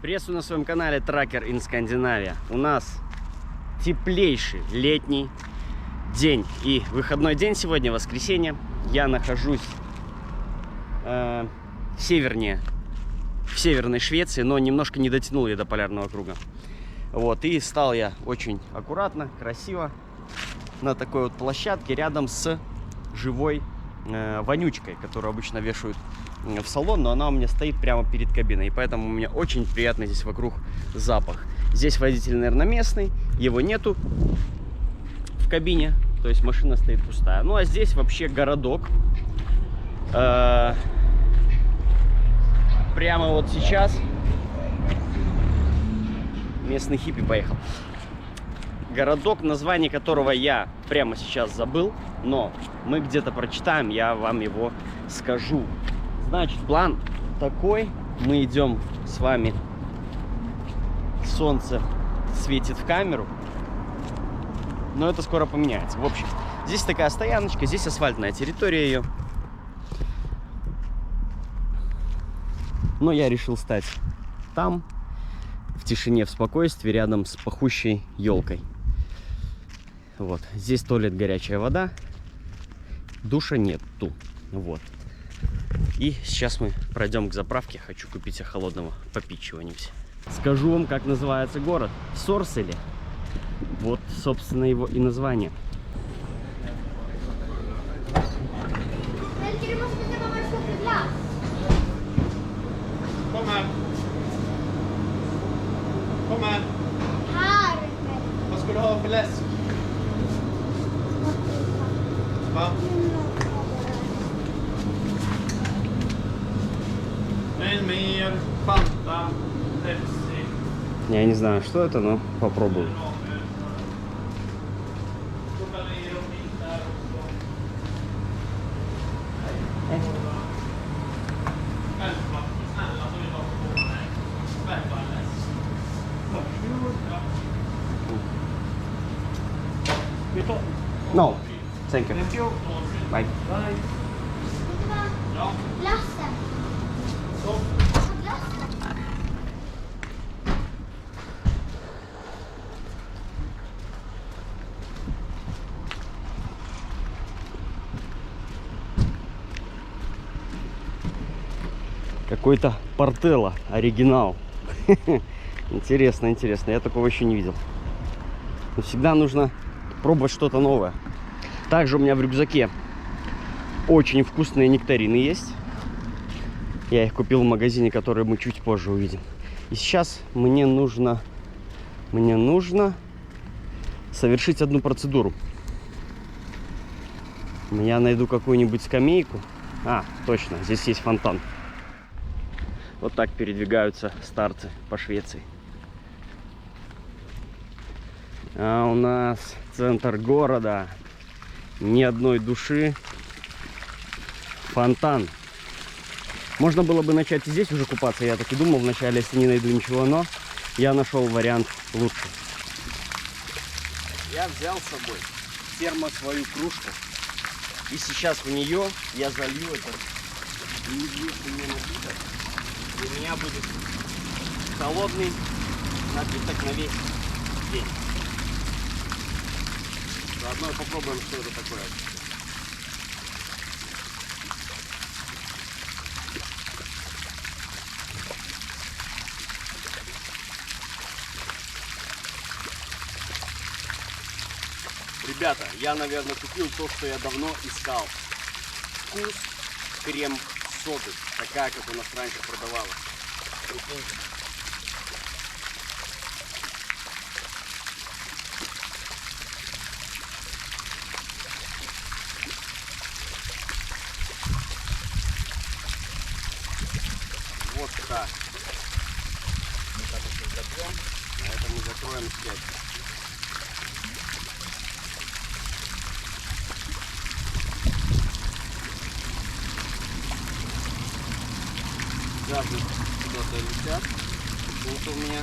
Приветствую на своем канале Tracker in Scandinavia. У нас теплейший летний день и выходной день сегодня, воскресенье. Я нахожусь севернее, в северной Швеции, но немножко не дотянул я до полярного круга. Вот, и стал я очень аккуратно, красиво на такой вот площадке рядом с живой вонючкой, которую обычно вешают в салон, но она у меня стоит прямо перед кабиной, и поэтому у меня очень приятный здесь вокруг запах. Здесь водитель, наверное, местный, его нету в кабине, то есть машина стоит пустая. Ну а здесь вообще городок. Прямо вот сейчас местный хиппи поехал. Городок, название которого я прямо сейчас забыл, но мы где-то прочитаем, я вам его скажу. Значит, план такой. Мы идем с вами. Солнце светит в камеру, но это скоро поменяется. В общем, здесь такая стояночка, здесь асфальтная территория ее. Но я решил стать там, в тишине, в спокойствии, рядом с пахущей елкой. Вот, здесь туалет, горячая вода, душа нету. Вот. И сейчас мы пройдем к заправке. Хочу купить себе холодного попить чего-нибудь. Скажу вам, как называется город. Сорсели. Вот, собственно, его и название. Kom här. Här. Vad ska du ha för läsk? Va? En mer, Fanta, Pepsi. Я не знаю, что это, но попробую. No, thank you. Thank you. Bye. Bye. Ja. Glassen. Så. Glassen. Какой-то Портелло, оригинал. Интересно, интересно. Я такого еще не видел. Но всегда нужно пробовать что-то новое. Также у меня в рюкзаке очень вкусные нектарины есть. Я их купил в магазине, который мы чуть позже увидим. И сейчас мне нужно совершить одну процедуру. Я найду какую-нибудь скамейку. А, точно, здесь есть фонтан. Вот так передвигаются старцы по Швеции. А у нас центр города. Ни одной души. Фонтан. Можно было бы начать здесь уже купаться. Я так и думал вначале, если не найду ничего, но я нашел вариант лучше. Я взял с собой свою кружку. И сейчас в нее я залью этот неизвестный напиток. И у меня будет холодный напиток на весь день. Заодно попробуем, что это такое. Ребята, я, наверное, купил то, что я давно искал. Вкус крем-соды. Такая, как у нас раньше продавалась. Прикиньте. Вот так. Это мы сейчас забьем, а это мы закроем связь. Газы куда-то летят. Почему-то у меня...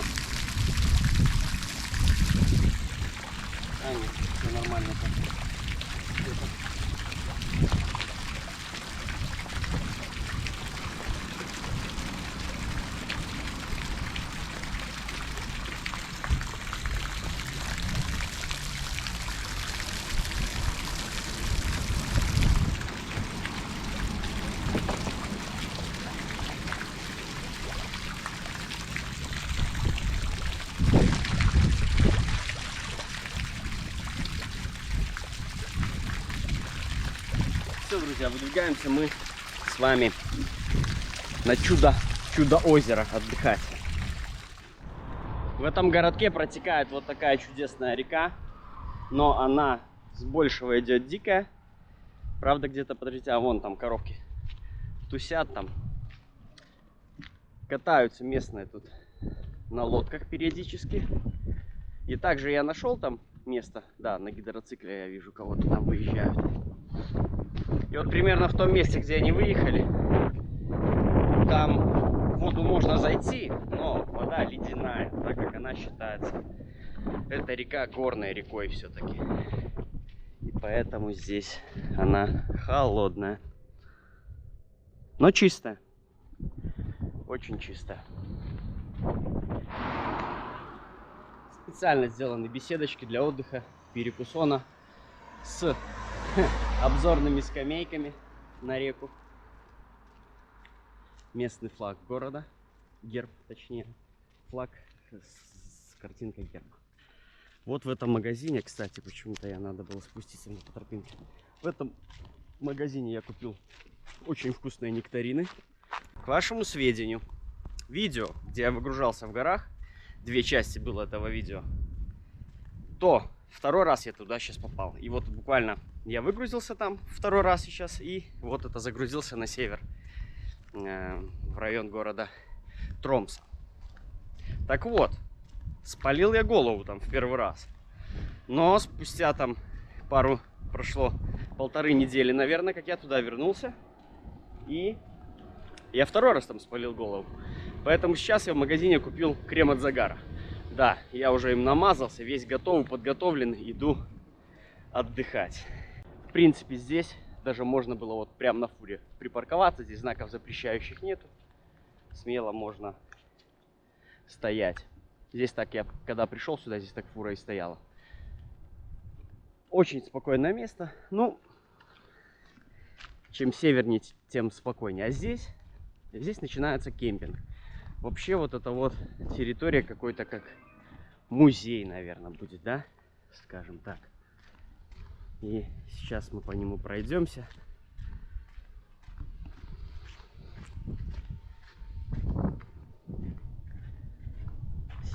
А нет, все нормально. друзья, выдвигаемся мы с вами на чудо-озеро отдыхать. В этом городке протекает вот такая чудесная река, но она с большего идет дикая. Правда, где-то, подождите, а вон там коровки тусят там. Катаются местные тут на лодках периодически. И также я нашел там место, да, на гидроцикле я вижу, кого-то там выезжают. И вот примерно в том месте, где они выехали, там в воду можно зайти, но вода ледяная, так как она считается, эта река горной рекой все-таки. И поэтому здесь она холодная, но чистая, очень чистая. Специально сделаны беседочки для отдыха, перекусона с обзорными скамейками на реку. Местный флаг города, герб, точнее, флаг с картинкой герба. Вот в этом магазине, кстати, почему-то надо было спуститься по тропинке. В этом магазине я купил очень вкусные нектарины. К вашему сведению, видео, где я выгружался в горах, 2 части было этого видео, то второй раз я туда сейчас попал. И вот буквально я выгрузился там 2-й раз сейчас, и вот это загрузился на север, в район города Тромса. Так вот, спалил я голову там в 1-й раз. Но спустя там прошло 1,5 недели, наверное, как я туда вернулся. И я 2-й раз там спалил голову. Поэтому сейчас я в магазине купил крем от загара. Да, я уже им намазался, весь готовый, подготовлен, иду отдыхать. В принципе, здесь даже можно было вот прямо на фуре припарковаться. Здесь знаков запрещающих нету. Смело можно стоять. Здесь так я, когда пришел сюда, здесь так фура и стояла. Очень спокойное место. Ну, чем севернее, тем спокойнее. А здесь начинается кемпинг. Вообще вот эта вот территория какой-то как музей, наверное, будет, да? Скажем так. И сейчас мы по нему пройдемся.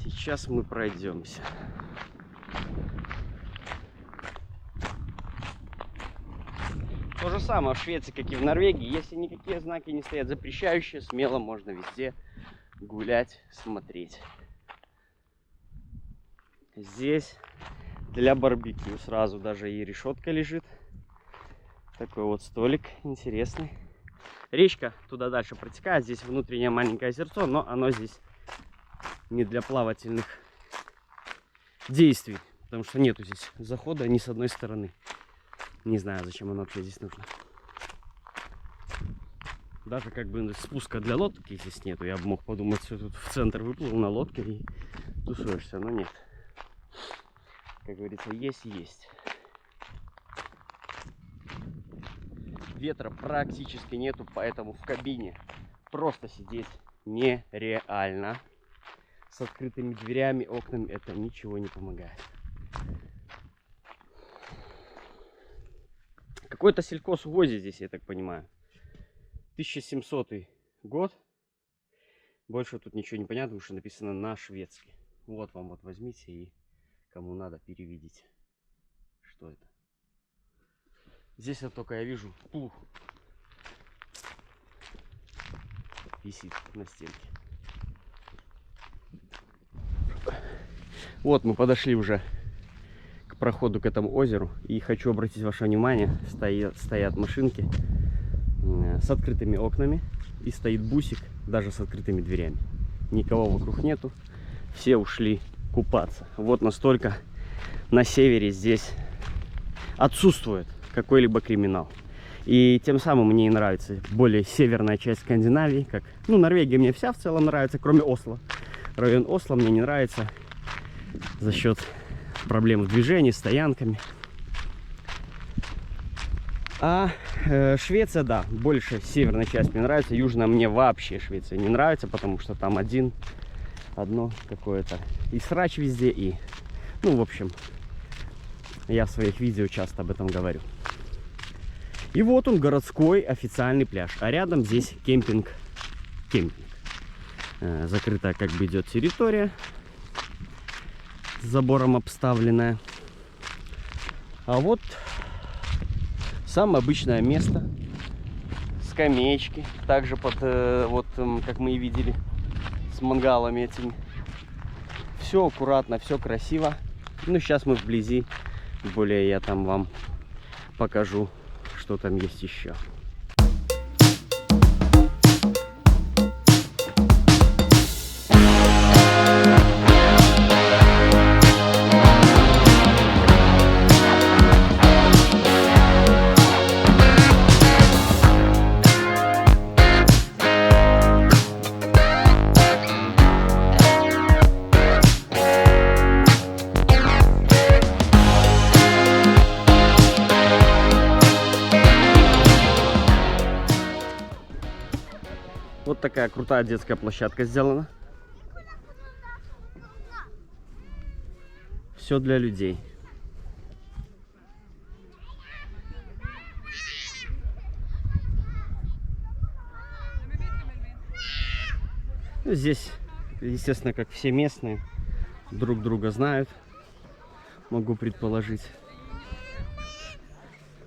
Сейчас мы пройдемся. То же самое в Швеции, как и в Норвегии. Если никакие знаки не стоят запрещающие, смело можно везде гулять, смотреть. Здесь для барбекю сразу даже и решетка лежит. Такой вот столик интересный. Речка туда дальше протекает. Здесь внутреннее маленькое озерцо, но оно здесь не для плавательных действий, потому что нету здесь захода ни с одной стороны. Не знаю, зачем оно вообще здесь нужно. Даже как бы спуска для лодки здесь нету. Я бы мог подумать, что тут в центр выплыл на лодке и тусуешься, но нет. Как говорится, есть. Ветра практически нету, поэтому в кабине просто сидеть нереально. С открытыми дверями, окнами это ничего не помогает. Какой-то сельхозвозе здесь, я так понимаю. 1700 год. Больше тут ничего не понятно, потому что написано на шведски. Вот вам вот возьмите и кому надо переведите. Что это? Здесь вот только я вижу плуг. Висит на стенке. Вот мы подошли уже к проходу к этому озеру. И хочу обратить ваше внимание, стоят машинки с открытыми окнами. И стоит бусик даже с открытыми дверями. Никого вокруг нету. Все ушли купаться. Вот настолько на севере здесь отсутствует какой-либо криминал. И тем самым мне и нравится более северная часть Скандинавии. Как, ну, Норвегия мне вся в целом нравится, кроме Осло. Район Осло мне не нравится за счет проблем в движении, с стоянками. А Швеция, да, больше северная часть мне нравится. Южная мне вообще Швеция не нравится, потому что там одно какое-то и срач везде, и, ну, в общем, я в своих видео часто об этом говорю. И вот он, городской официальный пляж. А рядом здесь кемпинг. Закрытая как бы идет территория. С забором обставленная. А вот самое обычное место. Скамеечки. Также под, вот как мы и видели, с мангалами этими. Все аккуратно, все красиво. Ну, сейчас мы вблизи. Более я там вам покажу, что там есть еще. Вот такая крутая детская площадка сделана. Все для людей. Ну, здесь, естественно, как все местные, друг друга знают, могу предположить.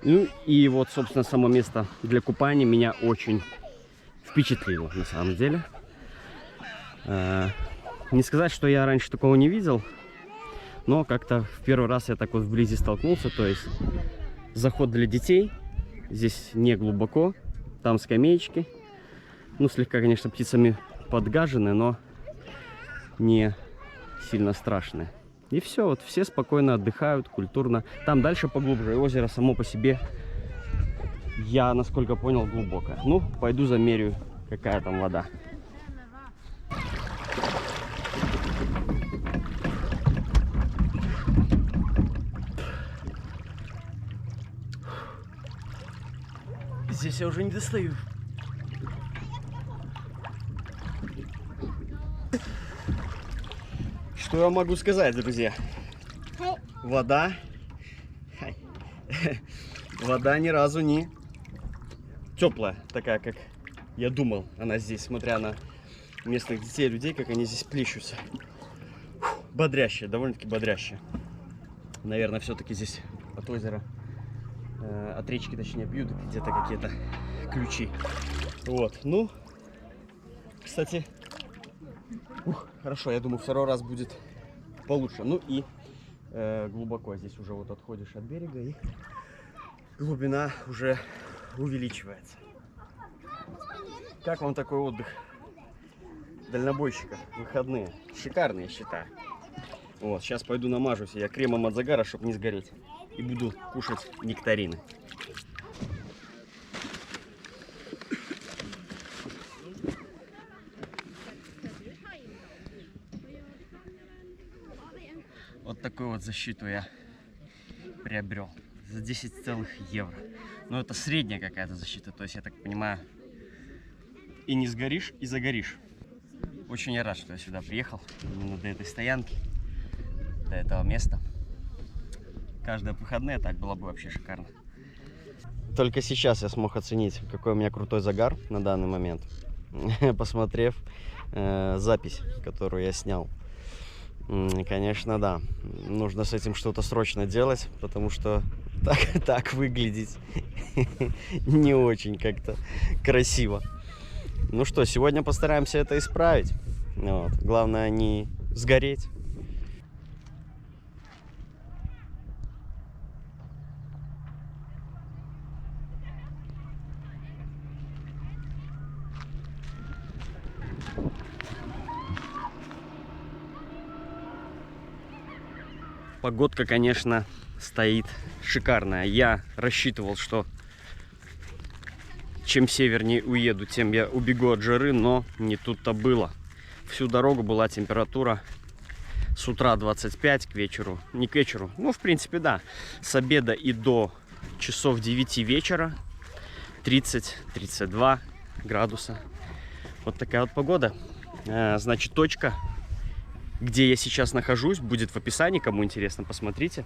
Ну и вот, собственно, само место для купания меня очень впечатлило, на самом деле. Не сказать, что я раньше такого не видел, но как-то в первый раз я так вот вблизи столкнулся. То есть заход для детей, здесь не глубоко, там скамеечки, ну слегка, конечно, птицами подгажены, но не сильно страшные. И все, вот все спокойно отдыхают, культурно. Там дальше поглубже, и озеро само по себе, я, насколько понял, глубокое. Ну, пойду замерю, какая там вода. Здесь я уже не достаю. Что я могу сказать, друзья? Вода... Вода ни разу не теплая, такая, как я думал. Она здесь, смотря на местных детей и людей, как они здесь плещутся. Бодрящая, довольно-таки бодрящая. Наверное, все-таки здесь от озера, от речки, точнее, бьют где-то какие-то ключи. Вот, ну, кстати, хорошо, я думаю, второй раз будет получше. Ну и глубоко здесь уже вот отходишь от берега, и глубина уже увеличивается. Как вам такой отдых дальнобойщика? Выходные. Шикарные, я считаю. Вот, сейчас пойду намажусь я кремом от загара, чтобы не сгореть. И буду кушать нектарины. Вот такую вот защиту я приобрел за 10 целых евро. Но это средняя какая-то защита, то есть, я так понимаю, и не сгоришь, и загоришь. Очень я рад, что я сюда приехал, именно до этой стоянки, до этого места. Каждые выходные так было бы вообще шикарно. Только сейчас я смог оценить, какой у меня крутой загар на данный момент, посмотрев запись, которую я снял. Конечно, да, нужно с этим что-то срочно делать, потому что так выглядеть не очень как-то красиво. Ну что, сегодня постараемся это исправить. Вот. Главное не сгореть. Погодка, конечно, стоит шикарная. Я рассчитывал, что чем севернее уеду, тем я убегу от жары, но не тут-то было. Всю дорогу была температура с утра 25, к вечеру, не к вечеру, ну, в принципе, да, с обеда и до часов 9 вечера 30-32 градуса. Вот такая вот погода. Значит, точка, где я сейчас нахожусь, будет в описании, кому интересно, посмотрите.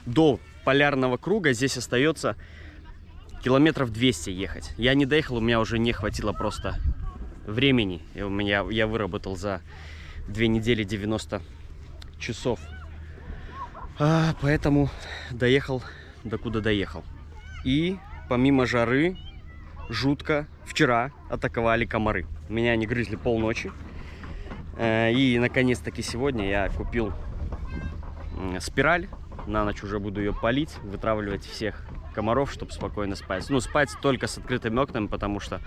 До полярного круга здесь остается километров 200 ехать. Я не доехал, у меня уже не хватило просто времени. И я выработал за 2 недели 90 часов. Поэтому доехал, докуда доехал. И помимо жары, жутко вчера атаковали комары. Меня они грызли полночи. И наконец-таки сегодня я купил спираль. На ночь уже буду ее полить, вытравливать всех комаров, чтобы спокойно спать. Ну, спать только с открытыми окнами, потому что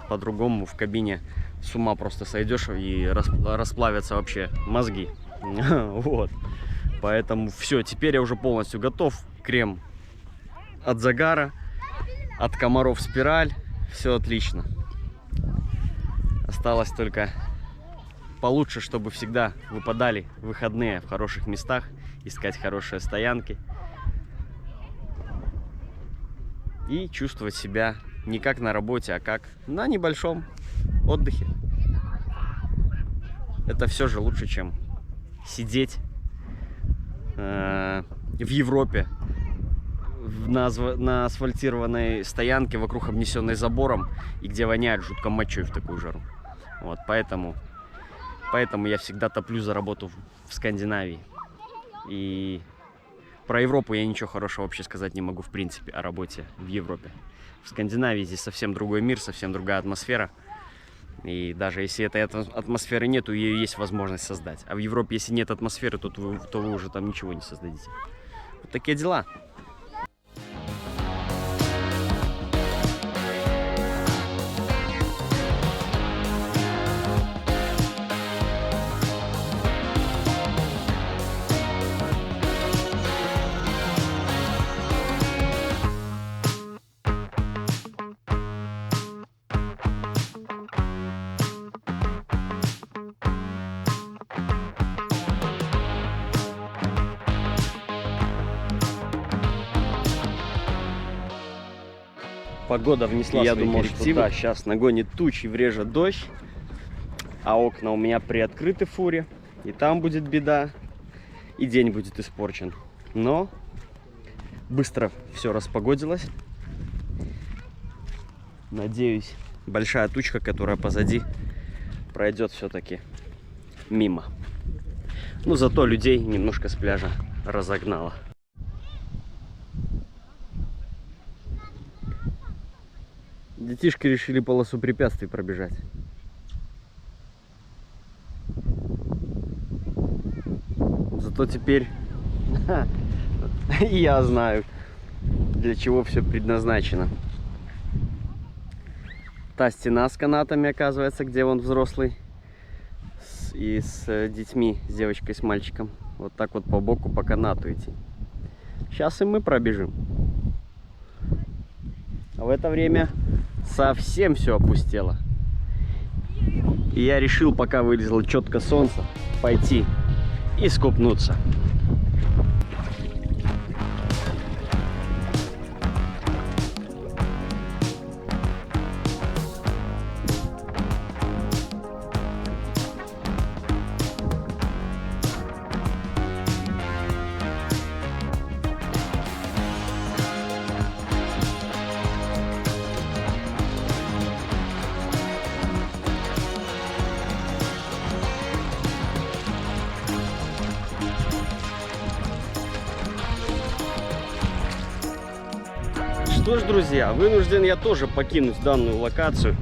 по-другому в кабине с ума просто сойдешь и расплавятся вообще мозги. Вот. Поэтому все, теперь я уже полностью готов. Крем от загара, от комаров спираль. Все отлично. Осталось только получше, чтобы всегда выпадали выходные в хороших местах, искать хорошие стоянки и чувствовать себя не как на работе, а как на небольшом отдыхе. Это все же лучше, чем сидеть в Европе на асфальтированной стоянке, вокруг обнесенной забором, и где воняет жутко мочой в такую жару. Вот, поэтому я всегда топлю за работу в Скандинавии. И про Европу я ничего хорошего вообще сказать не могу, в принципе, о работе в Европе. В Скандинавии здесь совсем другой мир, совсем другая атмосфера. И даже если этой атмосферы нету, ее есть возможность создать. А в Европе, если нет атмосферы, то вы уже там ничего не создадите. Вот такие дела. Погода внесла, я думал, что да, сейчас нагонит тучи, врежет дождь, а окна у меня приоткрыты в фуре, и там будет беда, и день будет испорчен. Но быстро все распогодилось. Надеюсь, большая тучка, которая позади, пройдет все-таки мимо. Ну, зато людей немножко с пляжа разогнало. Детишки решили полосу препятствий пробежать. Зато теперь я знаю, для чего все предназначено. Та стена с канатами, оказывается, где он взрослый и с детьми, с девочкой, с мальчиком. Вот так вот по боку по канату идти. Сейчас и мы пробежим. А в это время совсем все опустело. И я решил, пока вылезло четко солнце, пойти и скупнуться. Что ж, друзья, вынужден я тоже покинуть данную локацию,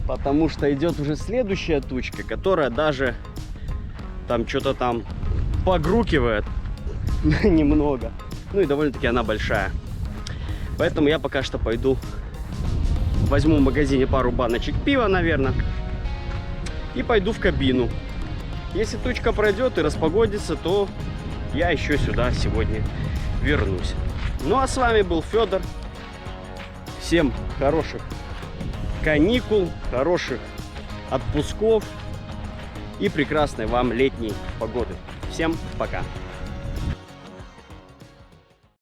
потому что идет уже следующая тучка, которая даже там что-то там погрукивает немного. Ну и довольно-таки она большая. Поэтому я пока что пойду возьму в магазине пару баночек пива, наверное, и пойду в кабину. Если тучка пройдет и распогодится, то я еще сюда сегодня вернусь. Ну а с вами был Федор. Всем хороших каникул, хороших отпусков и прекрасной вам летней погоды. Всем пока!